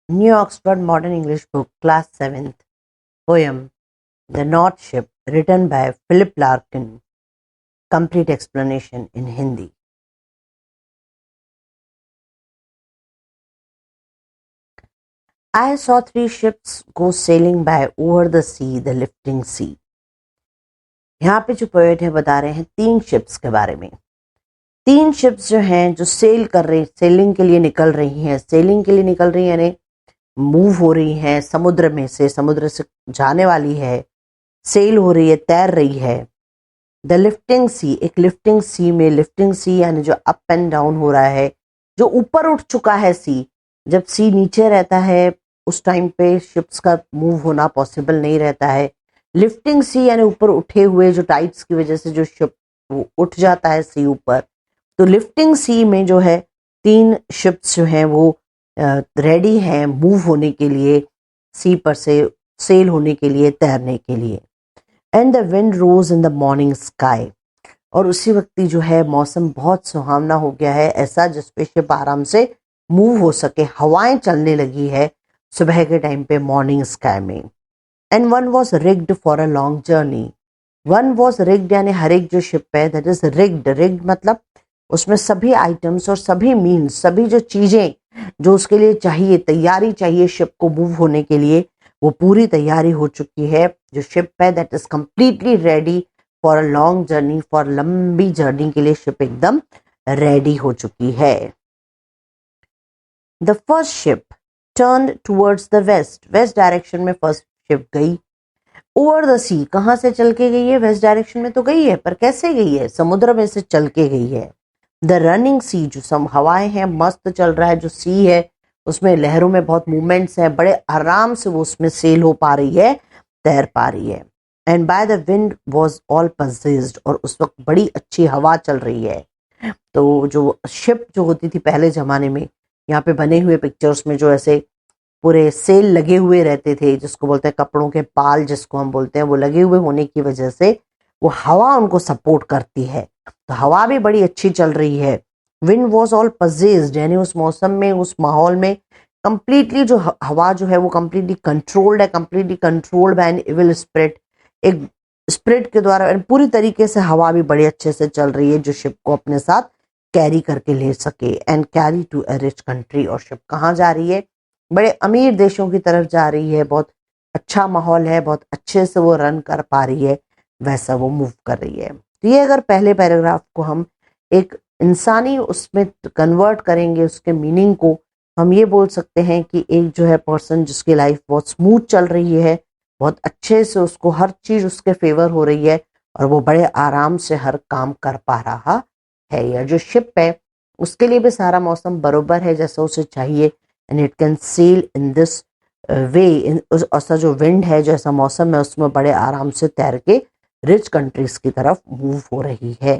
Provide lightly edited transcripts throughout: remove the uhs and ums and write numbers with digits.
New Oxford Modern English Book, Class 7th, poem The North Ship, written by Philip Larkin. Complete explanation in Hindi. I saw 3 ships go sailing by over the sea, the lifting sea. यहाँ पे जो poet है बता रहे हैं 3 ships के बारे में। 3 शिप्स जो हैं जो सेलिंग के लिए निकल रही हैं, यानी मूव हो रही हैं समुद्र से जाने वाली है, सेल हो रही है, तैर रही है। द लिफ्टिंग सी, एक लिफ्टिंग सी यानी जो अप एंड डाउन हो रहा है, जो ऊपर उठ चुका है सी। जब सी नीचे रहता है उस टाइम पे शिप्स का मूव होना पॉसिबल नहीं रहता है। लिफ्टिंग सी यानी ऊपर उठे हुए, जो टाइड्स की वजह से जो शिप वो उठ जाता है सी ऊपर। तो लिफ्टिंग सी में जो है 3 शिप्स जो हैं वो रेडी हैं मूव होने के लिए, सी पर से सेल होने के लिए, तैरने के लिए। And the wind rose in the morning sky, और उसी वक्त जो है मौसम बहुत सुहावना हो गया है, ऐसा जिस पे शिप आराम से मूव हो सके। हवाएं चलने लगी है सुबह के टाइम पे मॉर्निंग स्काई में। And one was rigged for a long journey. One was rigged यानी हर एक जो शिप है दैट इज रिग्ड मतलब उसमें सभी आइटम्स और सभी मीन्स, सभी जो चीजें जो उसके लिए चाहिए, तैयारी चाहिए शिप को मूव होने के लिए, वो पूरी तैयारी हो चुकी है। जो शिप है that is completely ready for a long journey, for लंबी जर्नी के लिए शिप एकदम रेडी हो चुकी है। The first ship turn towards the west direction में फर्स्ट शिप गई। ओवर द सी, कहाँ से चल के गई है? वेस्ट डायरेक्शन में तो गई है, पर कैसे गई है? समुद्र में से चल के गई है। द रनिंग सी, जो हवाएं हैं, मस्त चल रहा है जो सी है, उसमें लहरों में बहुत मूवमेंट्स हैं, बड़े आराम से वो उसमें सेल हो पा रही है, तैर पा रही है। And by the wind was all possessed, और उस वक्त बड़ी अच्छी हवा चल रही है। तो जो शिप जो होती थी पहले जमाने में, यहाँ पे बने हुए पिक्चर्स में जो ऐसे पूरे सेल लगे हुए रहते थे, जिसको बोलते हैं कपड़ों के पाल, जिसको हम बोलते हैं, वो लगे हुए होने की वजह से वो हवा उनको सपोर्ट करती है। तो हवा भी बड़ी अच्छी चल रही है। विंड वॉज ऑल पजेस्ड यानी उस मौसम में, उस माहौल में कंप्लीटली जो हवा जो है वो completely controlled by an evil spirit. एक स्पिरिट के द्वारा पूरी तरीके से हवा भी बड़े अच्छे से चल रही है, जो शिप को अपने साथ कैरी करके ले सके। And carry to a rich country, और शिप कहाँ जा रही है? बड़े अमीर देशों की तरफ जा रही है। बहुत अच्छा माहौल है, बहुत अच्छे से वो रन कर पा रही है, वैसा वो मूव कर रही है। तो ये अगर पहले पैराग्राफ को हम एक इंसानी उसमें कन्वर्ट करेंगे, उसके मीनिंग को, हम ये बोल सकते हैं कि एक जो है पर्सन जिसकी लाइफ बहुत स्मूथ चल रही है, बहुत अच्छे से उसको हर चीज उसके फेवर हो रही है, और वो बड़े आराम से हर काम कर पा रहा है। या जो शिप है उसके लिए भी सारा मौसम बरोबर है जैसा उसे चाहिए, and it can sell in this way. ऐसा जो विंड है, जो ऐसा मौसम है, उसमें बड़े आराम से तैर के रिच कंट्रीज की तरफ मूव हो रही है।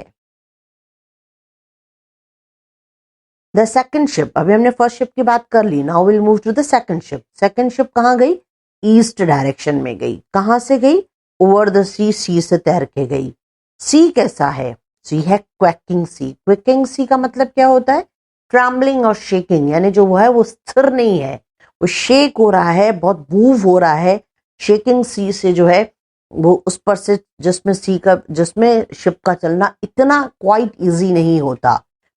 द सेकंड शिप, अभी हमने फर्स्ट शिप की बात कर ली, now will move to the second ship. Second ship कहाँ गई? ईस्ट डायरेक्शन में गई। कहाँ से गई? ओवर द सी, सी से तैर के गई। सी कैसा है? सी है क्वैकिंग सी। क्वैकिंग सी का मतलब क्या होता है? ट्रैम्बलिंग और शेकिंग, यानी जो वो है वो स्थिर नहीं है, वो शेक हो रहा है, बहुत मूव हो रहा है। शेकिंग सी से जो है वो उस पर से, जिसमें शिप का चलना इतना क्वाइट इजी नहीं होता,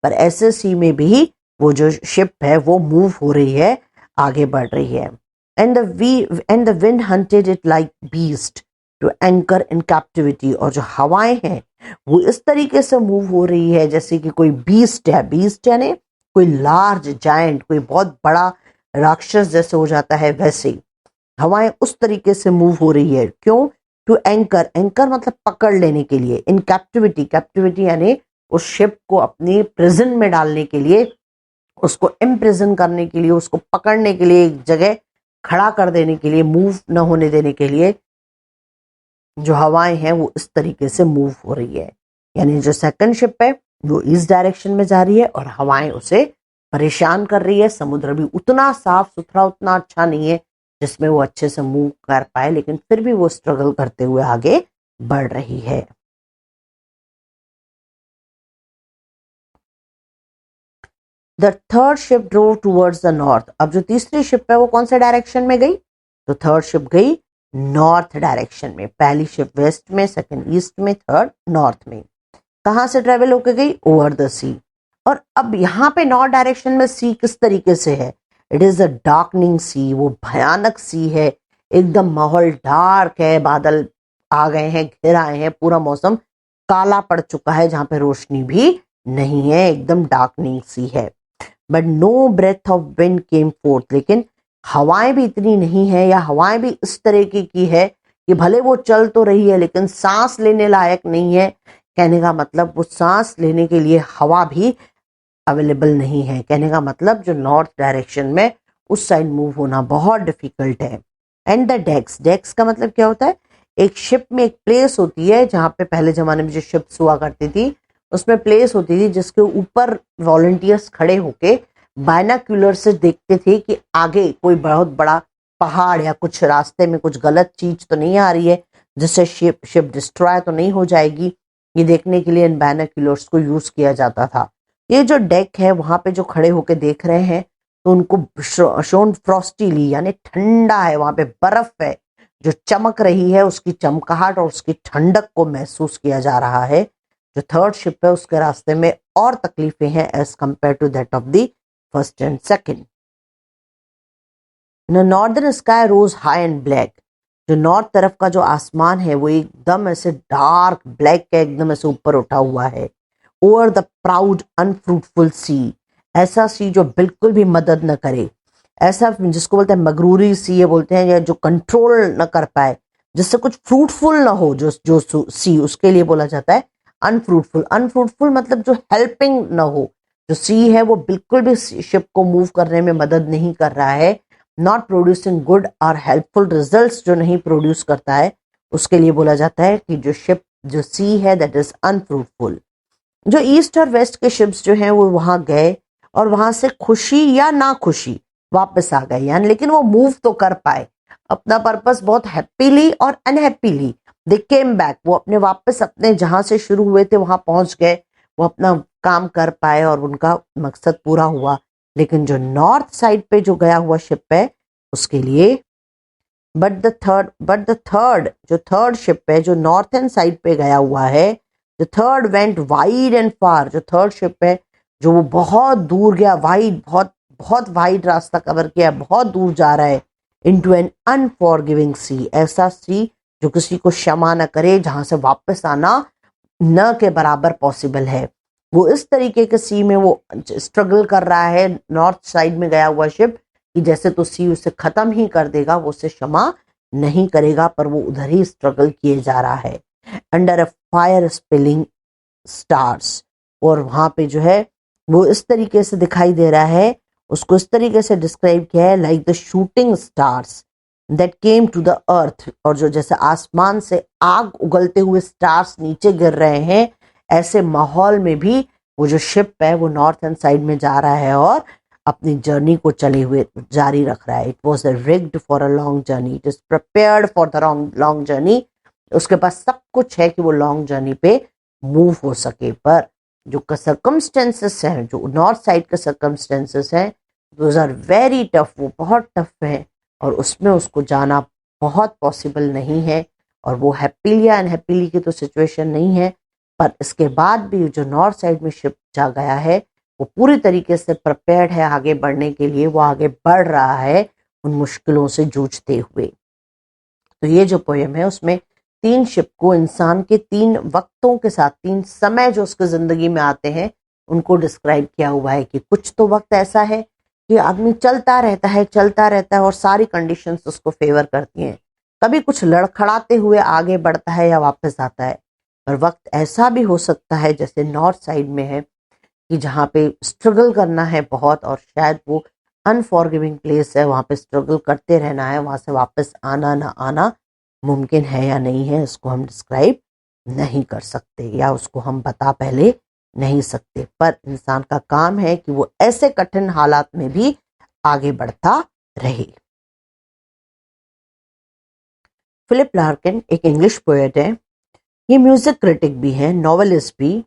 पर ऐसे सी में भी वो जो शिप है वो मूव हो रही है, आगे बढ़ रही है। And the wind hunted it like beast to anchor in captivity, और जो हवाएं हैं वो इस तरीके से मूव हो रही है जैसे कि कोई बीस्ट है। बीस्ट यानी कोई लार्ज जायंट, कोई बहुत बड़ा राक्षस जैसे हो जाता है, वैसे हवाएं उस तरीके से मूव हो रही है। क्यों? टू एंकर, एंकर मतलब पकड़ लेने के लिए। इन कैप्टिविटी, कैप्टिविटी यानी उस शिप को अपनी प्रिजन में डालने के लिए, उसको इम्प्रिजन करने के लिए, उसको पकड़ने के लिए, एक जगह खड़ा कर देने के लिए, मूव न होने देने के लिए जो हवाएं हैं वो इस तरीके से मूव हो रही है। यानी जो सेकंड शिप है वो ईस्ट डायरेक्शन में जा रही है और हवाएं उसे परेशान कर रही है। समुद्र भी उतना साफ सुथरा, उतना अच्छा नहीं है जिसमें वो अच्छे से मूव कर पाए, लेकिन फिर भी वो स्ट्रगल करते हुए आगे बढ़ रही है। The third ship drove towards the north. अब जो तीसरी शिप है वो कौन से डायरेक्शन में गई? तो थर्ड शिप गई नॉर्थ डायरेक्शन में। पहली शिप वेस्ट में, सेकंड ईस्ट में, थर्ड नॉर्थ में। कहां से ट्रेवल होकर गई? ओवर द सी। और अब यहाँ पे नॉर्थ डायरेक्शन में सी किस तरीके से है? इट इज अ डार्कनिंग सी, वो भयानक सी है, एकदम माहौल डार्क है, बादल आ गए हैं, घिर आए हैं, पूरा मौसम काला पड़ चुका है, जहां पे रोशनी भी नहीं है, एकदम डार्कनिंग सी है। But no breath of wind came forth, लेकिन हवाएं भी इतनी नहीं है, या हवाएं भी इस तरीके की है कि भले वो चल तो रही है लेकिन सांस लेने लायक नहीं है। कहने का मतलब वो सांस लेने के लिए हवा भी अवेलेबल नहीं है। कहने का मतलब जो नॉर्थ डायरेक्शन में उस साइड मूव होना बहुत डिफिकल्ट है। एंड द डेक्स, डेक्स का मतलब क्या होता है? एक शिप में एक प्लेस होती है, जहां पे पहले जमाने में जो शिप्स हुआ करती थी उसमें प्लेस होती थी जिसके ऊपर वॉलंटियर्स खड़े होके बायनाक्यूलर से देखते थे कि आगे कोई बहुत बड़ा पहाड़ या कुछ रास्ते में कुछ गलत चीज तो नहीं आ रही है, जिससे शिप शिप डिस्ट्रॉय तो नहीं हो जाएगी। ये देखने के लिए इन बायनाक्यूलर्स को यूज किया जाता था। ये जो डेक है वहां पे जो खड़े होके देख रहे हैं तो उनको शोन फ्रॉस्टीली, यानी ठंडा है, वहां पे बर्फ है जो चमक रही है, उसकी चमकाहट और उसकी ठंडक को महसूस किया जा रहा है। जो थर्ड शिप है उसके रास्ते में और तकलीफें हैं as compare to that of the first and second. Northern sky rose high and black. जो नॉर्थ तरफ का जो आसमान है वो एकदम ऐसे डार्क ब्लैक का एकदम ऐसे ऊपर उठा हुआ है। ओवर द प्राउड अनफ्रूटफुल सी, ऐसा सी जो बिल्कुल भी मदद न करे, ऐसा जिसको बोलते हैं मगरूरी सी, ये बोलते हैं, या जो कंट्रोल न कर पाए, जिससे कुछ फ्रूटफुल ना हो, जो जो सी उसके लिए बोला जाता है अनफ्रूटफुल। अनफ्रूटफुल मतलब जो हेल्पिंग ना हो, जो सी है वो बिल्कुल भी शिप को मूव करने में मदद नहीं कर रहा है, नॉट प्रोड्यूसिंग गुड और हेल्पफुल रिजल्ट्स जो नहीं प्रोड्यूस करता है, उसके लिए बोला जाता है कि जो शिप जो सी है दैट इज अनफ्रूटफुल। जो ईस्ट और वेस्ट के शिप्स जो हैं वो वहां गए और वहां से खुशी या ना खुशी वापस आ गए, यानी लेकिन वो मूव तो कर पाए अपना पर्पस बहुत हैप्पीली और अनहैप्पीली दे केम बैक। वो अपने वापस अपने जहां से शुरू हुए थे वहां पहुंच गए, वो अपना काम कर पाए और उनका मकसद पूरा हुआ। लेकिन जो नॉर्थ साइड पे जो गया हुआ शिप है उसके लिए बट द थर्ड जो थर्ड शिप है जो नॉर्थन साइड पे गया हुआ है, the third went wide and far. जो थर्ड शिप है जो वो बहुत दूर गया, वाइड, बहुत बहुत वाइड रास्ता कवर किया, बहुत दूर जा रहा है, इनटू एन अनफॉरगिविंग सी, ऐसा सी जो किसी को क्षमा न करे, जहां से वापस आना न के बराबर पॉसिबल है। वो इस तरीके के सी में वो स्ट्रगल कर रहा है, नॉर्थ साइड में गया हुआ शिप, कि जैसे तो सी उसे खत्म ही कर देगा, वो उसे क्षमा नहीं करेगा, पर वो उधर ही स्ट्रगल किए जा रहा है। Under a fire spilling stars, और वहां पे जो है वो इस तरीके से दिखाई दे रहा है, उसको इस तरीके से डिस्क्राइब किया है, like the shooting stars that came to the earth. और जो जैसे आसमान से आग उगलते हुए स्टार्स नीचे गिर रहे हैं, ऐसे माहौल में भी वो जो शिप है वो नॉर्थन साइड में जा रहा है और अपनी जर्नी को चले हुए जारी रख रहा है। It was rigged for a long journey, it is prepared for the long journey. उसके पास सब कुछ है कि वो लॉन्ग जर्नी पे मूव हो सके, पर जो सर्कमस्टेंसेस हैं, जो नॉर्थ साइड के सर्कमस्टेंसेस हैं, दोज आर वेरी टफ, वो बहुत टफ हैं और उसमें उसको जाना बहुत पॉसिबल नहीं है। और वो हैप्पीली या अनहैप्पीली की तो सिचुएशन नहीं है, पर इसके बाद भी जो नॉर्थ साइड में शिप जा गया है वो पूरी तरीके से प्रिपेयर्ड है आगे बढ़ने के लिए, वो आगे बढ़ रहा है उन मुश्किलों से जूझते हुए। तो ये जो पोएम है उसमें तीन शिप को इंसान के तीन वक्तों के साथ, तीन समय जो उसके जिंदगी में आते हैं उनको डिस्क्राइब किया हुआ है कि कुछ तो वक्त ऐसा है कि आदमी चलता रहता है और सारी कंडीशंस उसको फेवर करती हैं। कभी कुछ लड़खड़ाते हुए आगे बढ़ता है या वापस आता है, पर वक्त ऐसा भी हो सकता है जैसे नॉर्थ साइड में है कि जहाँ पे स्ट्रगल करना है बहुत, और शायद वो अनफॉरगिविंग प्लेस है, वहाँ पे स्ट्रगल करते रहना है, वहाँ से वापस आना ना आना मुमकिन है या नहीं है, इसको हम डिस्क्राइब नहीं कर सकते या उसको हम बता पहले नहीं सकते। पर इंसान का काम है कि वो ऐसे कठिन हालात में भी आगे बढ़ता रहे। फिलिप लार्किन एक इंग्लिश पोएट है, ये म्यूजिक क्रिटिक भी है, नॉवेलिस्ट भी।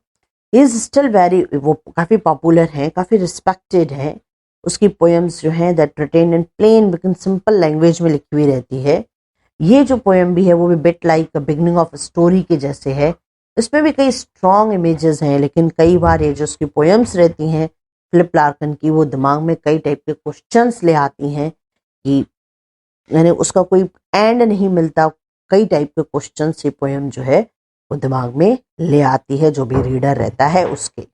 इज स्टिल वेरी, वो काफ़ी पॉपुलर हैं, काफ़ी रिस्पेक्टेड हैं। उसकी पोएम्स जो हैं दैट रिटेन इन प्लेन लेकिन सिंपल लैंग्वेज में लिखी हुई रहती है। ये जो पोएम भी है वो भी bit like beginning of story के जैसे है। इसमें भी कई स्ट्रॉन्ग इमेजेस हैं, लेकिन कई बार ये जो उसकी पोएम्स रहती हैं फिलिप लार्कन की, वो दिमाग में कई टाइप के क्वेश्चंस ले आती हैं कि यानी उसका कोई एंड नहीं मिलता। कई टाइप के क्वेश्चंस ये पोएम जो है वो दिमाग में ले आती है जो भी रीडर रहता है उसके।